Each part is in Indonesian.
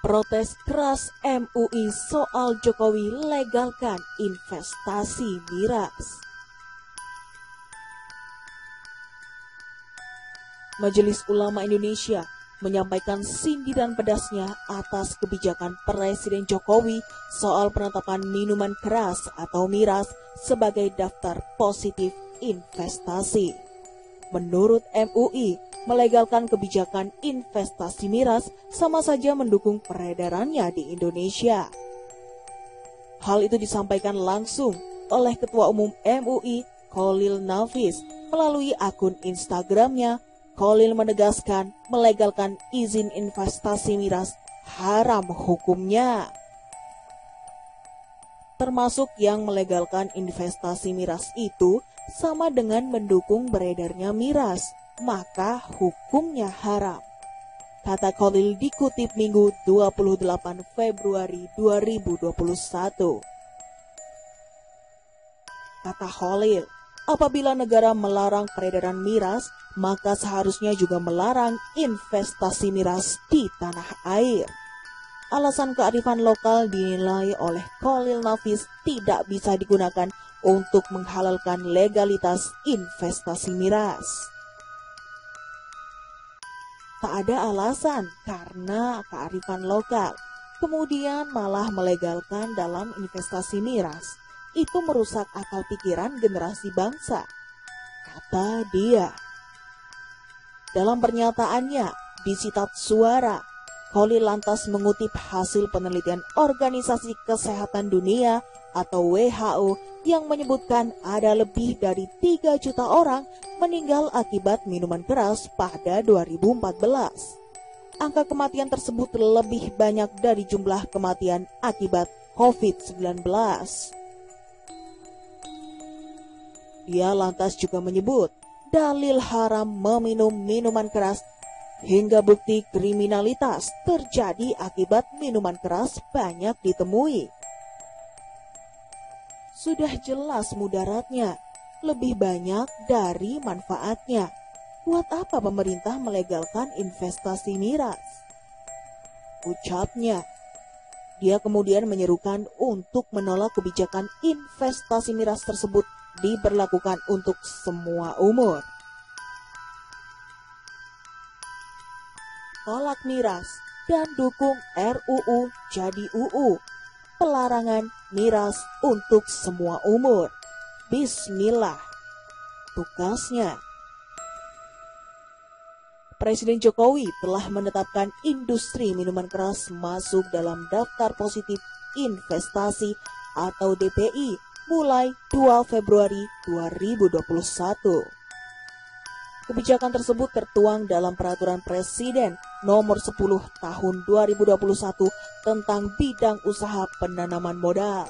Protes keras MUI soal Jokowi legalkan investasi miras. Majelis Ulama Indonesia menyampaikan sindiran pedasnya atas kebijakan Presiden Jokowi soal penetapan minuman keras atau miras sebagai daftar positif investasi. Menurut MUI, melegalkan kebijakan investasi miras sama saja mendukung peredarannya di Indonesia. Hal itu disampaikan langsung oleh Ketua Umum MUI, Cholil Nafis, melalui akun Instagramnya. Cholil menegaskan melegalkan izin investasi miras haram hukumnya. Termasuk yang melegalkan investasi miras itu sama dengan mendukung beredarnya miras, maka hukumnya haram. Kata Cholil dikutip Minggu 28 Februari 2021. Kata Cholil, apabila negara melarang peredaran miras, maka seharusnya juga melarang investasi miras di tanah air. Alasan kearifan lokal dinilai oleh Cholil Nafis tidak bisa digunakan untuk menghalalkan legalitas investasi miras. Tak ada alasan karena kearifan lokal, kemudian malah melegalkan dalam investasi miras. Itu merusak akal pikiran generasi bangsa, kata dia. Dalam pernyataannya di Sitat Suara, Cholil lantas mengutip hasil penelitian Organisasi Kesehatan Dunia atau WHO yang menyebutkan ada lebih dari 3 juta orang meninggal akibat minuman keras pada 2014. Angka kematian tersebut lebih banyak dari jumlah kematian akibat COVID-19. Dia lantas juga menyebut dalil haram meminum minuman keras hingga bukti kriminalitas terjadi akibat minuman keras banyak ditemui. Sudah jelas mudaratnya lebih banyak dari manfaatnya. Buat apa pemerintah melegalkan investasi miras? Ucapnya. Dia kemudian menyerukan untuk menolak kebijakan investasi miras tersebut diberlakukan untuk semua umur. Tolak miras dan dukung RUU jadi UU. Pelarangan miras untuk semua umur. Bismillah. Tugasnya. Presiden Jokowi telah menetapkan industri minuman keras masuk dalam daftar positif investasi atau DPI mulai 2 Februari 2021. Kebijakan tersebut tertuang dalam Peraturan Presiden Nomor 10 Tahun 2021 tentang bidang usaha penanaman modal.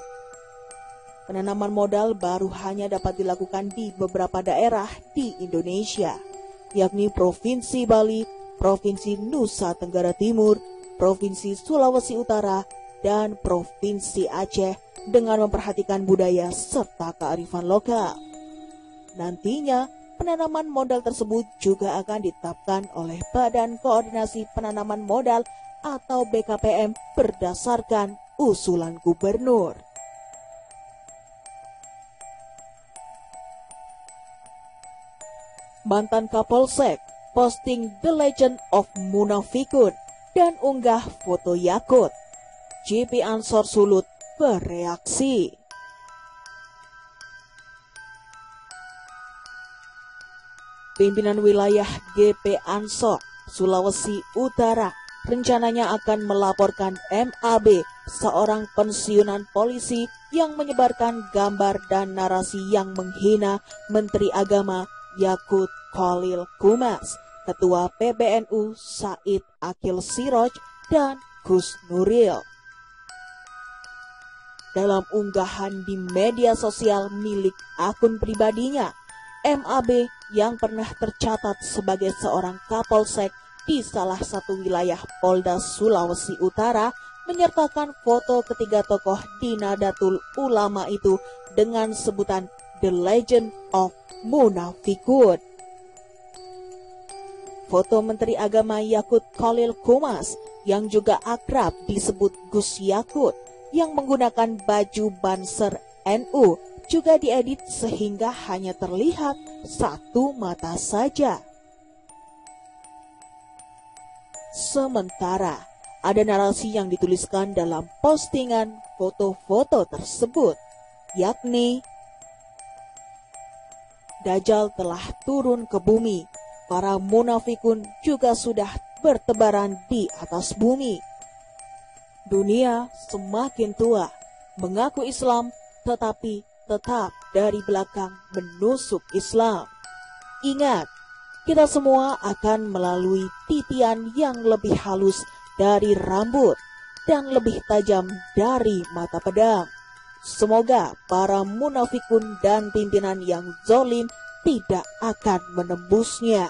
Penanaman modal baru hanya dapat dilakukan di beberapa daerah di Indonesia, yakni Provinsi Bali, Provinsi Nusa Tenggara Timur, Provinsi Sulawesi Utara, dan Provinsi Aceh dengan memperhatikan budaya serta kearifan lokal. Nantinya, penanaman modal tersebut juga akan ditetapkan oleh Badan Koordinasi Penanaman Modal atau BKPM berdasarkan usulan gubernur. Mantan Kapolsek posting The Legend of Munafikun dan unggah foto Yakut. JP Ansor Sulut bereaksi. Pimpinan wilayah GP Ansor Sulawesi Utara rencananya akan melaporkan MAB, seorang pensiunan polisi yang menyebarkan gambar dan narasi yang menghina Menteri Agama Yakut Khalil Kumas, Ketua PBNU Said Akil Siroj, dan Gus Nuril. Dalam unggahan di media sosial milik akun pribadinya, MAB yang pernah tercatat sebagai seorang kapolsek di salah satu wilayah Polda Sulawesi Utara menyertakan foto ketiga tokoh di Nadatul Ulama itu dengan sebutan The Legend of Munafikun. foto Menteri Agama Yakut Khalil Qomas yang juga akrab disebut Gus Yakut yang menggunakan baju Banser NU juga diedit sehingga hanya terlihat satu mata saja. Sementara ada narasi yang dituliskan dalam postingan foto-foto tersebut, yakni Dajjal telah turun ke bumi, para munafikun juga sudah bertebaran di atas bumi. Dunia semakin tua, mengaku Islam tetapi tetap dari belakang menusuk Islam. Ingat, kita semua akan melalui titian yang lebih halus dari rambut dan lebih tajam dari mata pedang. Semoga para munafikun dan pimpinan yang zalim tidak akan menembusnya.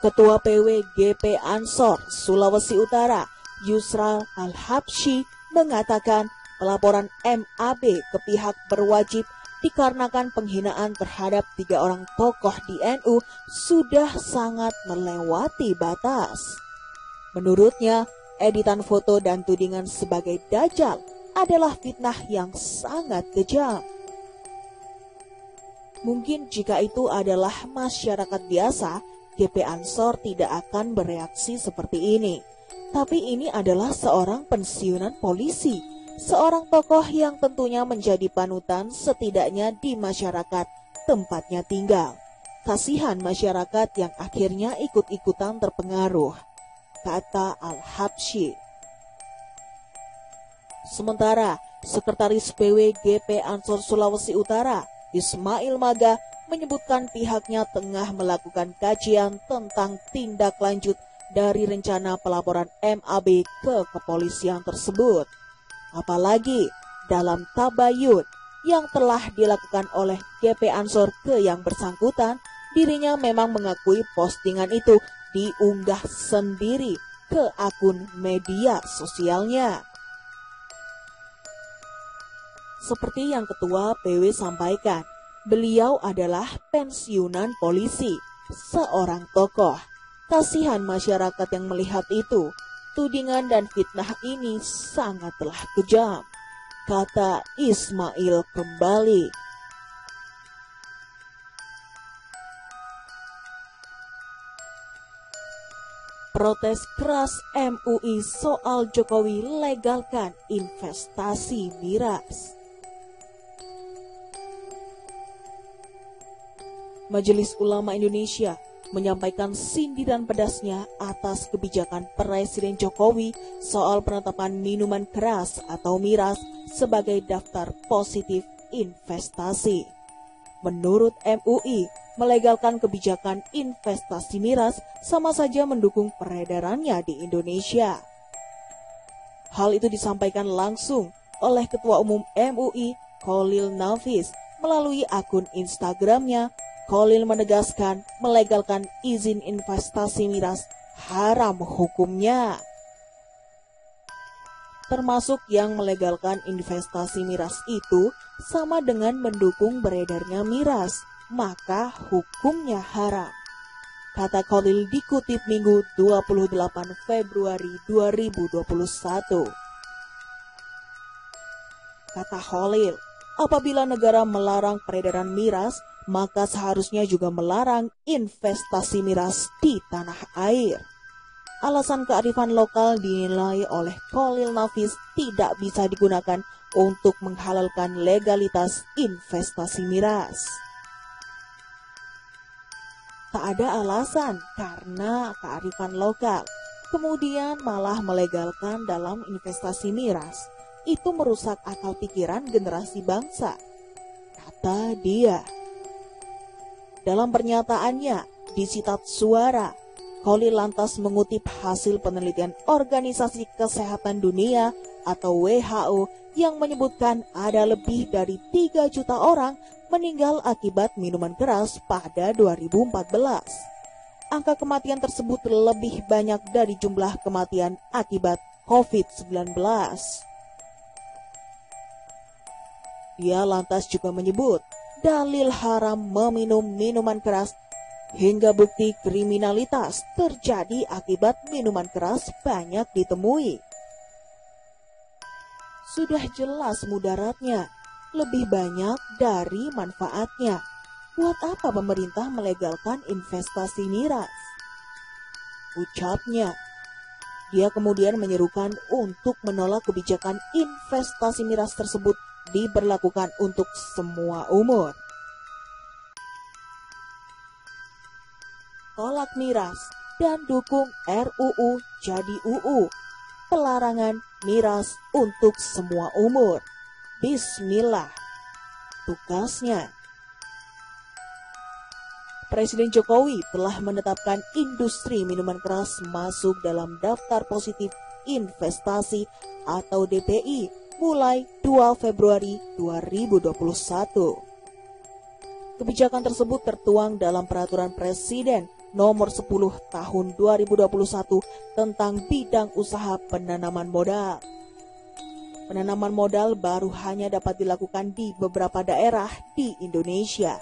Ketua PW GP Ansor Sulawesi Utara, Yusra Al-Habsyi, mengatakan pelaporan MAB ke pihak berwajib dikarenakan penghinaan terhadap 3 orang tokoh di NU sudah sangat melewati batas. Menurutnya, editan foto dan tudingan sebagai Dajjal adalah fitnah yang sangat kejam. Mungkin jika itu adalah masyarakat biasa, GP Ansor tidak akan bereaksi seperti ini. Tapi ini adalah seorang pensiunan polisi, seorang tokoh yang tentunya menjadi panutan setidaknya di masyarakat tempatnya tinggal. Kasihan masyarakat yang akhirnya ikut-ikutan terpengaruh, kata Al-Habsyi. Sementara, Sekretaris PW GP Ansor Sulawesi Utara, Ismail Maga, menyebutkan pihaknya tengah melakukan kajian tentang tindak lanjut dari rencana pelaporan MAB ke kepolisian tersebut. Apalagi dalam tabayun yang telah dilakukan oleh GP Ansor ke yang bersangkutan, dirinya memang mengakui postingan itu diunggah sendiri ke akun media sosialnya. Seperti yang Ketua PW sampaikan, beliau adalah pensiunan polisi, seorang tokoh. Kasihan masyarakat yang melihat itu. Tudingan dan fitnah ini sangatlah kejam, kata Ismail kembali. Protes keras MUI soal Jokowi legalkan investasi miras. Majelis Ulama Indonesia menyampaikan sindiran pedasnya atas kebijakan Presiden Jokowi soal penetapan minuman keras atau miras sebagai daftar positif investasi. Menurut MUI, melegalkan kebijakan investasi miras sama saja mendukung peredarannya di Indonesia. Hal itu disampaikan langsung oleh Ketua Umum MUI, Khalil Nafis, melalui akun Instagramnya. Khalil menegaskan melegalkan izin investasi miras haram hukumnya. Termasuk yang melegalkan investasi miras itu sama dengan mendukung beredarnya miras, maka hukumnya haram. Kata Khalil dikutip Minggu 28 Februari 2021. Kata Khalil, apabila negara melarang peredaran miras, maka seharusnya juga melarang investasi miras di tanah air. Alasan kearifan lokal dinilai oleh Khalil Nafis tidak bisa digunakan untuk menghalalkan legalitas investasi miras. Tak ada alasan karena kearifan lokal, kemudian malah melegalkan dalam investasi miras. Itu merusak akal pikiran generasi bangsa, kata dia. Dalam pernyataannya di Sitat Suara, Khalil lantas mengutip hasil penelitian Organisasi Kesehatan Dunia atau WHO yang menyebutkan ada lebih dari 3 juta orang meninggal akibat minuman keras pada 2014. Angka kematian tersebut lebih banyak dari jumlah kematian akibat COVID-19. Dia lantas juga menyebut, dalil haram meminum minuman keras, hingga bukti kriminalitas terjadi akibat minuman keras banyak ditemui. Sudah jelas mudaratnya lebih banyak dari manfaatnya. Buat apa pemerintah melegalkan investasi miras? Ucapnya. Dia kemudian menyerukan untuk menolak kebijakan investasi miras tersebut diberlakukan untuk semua umur. Tolak miras dan dukung RUU jadi UU. Pelarangan miras untuk semua umur. Bismillah. Tugasnya. Presiden Jokowi telah menetapkan industri minuman keras masuk dalam daftar positif investasi atau DPI mulai 2 Februari 2021. Kebijakan tersebut tertuang dalam Peraturan Presiden Nomor 10 Tahun 2021 tentang bidang usaha penanaman modal. Penanaman modal baru hanya dapat dilakukan di beberapa daerah di Indonesia,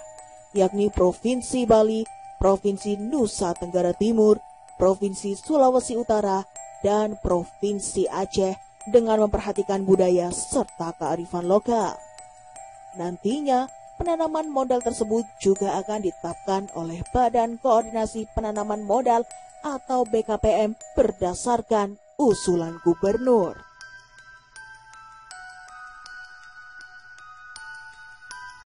yakni Provinsi Bali, Provinsi Nusa Tenggara Timur, Provinsi Sulawesi Utara, dan Provinsi Aceh dengan memperhatikan budaya serta kearifan lokal. Nantinya, penanaman modal tersebut juga akan ditetapkan oleh Badan Koordinasi Penanaman Modal atau BKPM berdasarkan usulan gubernur.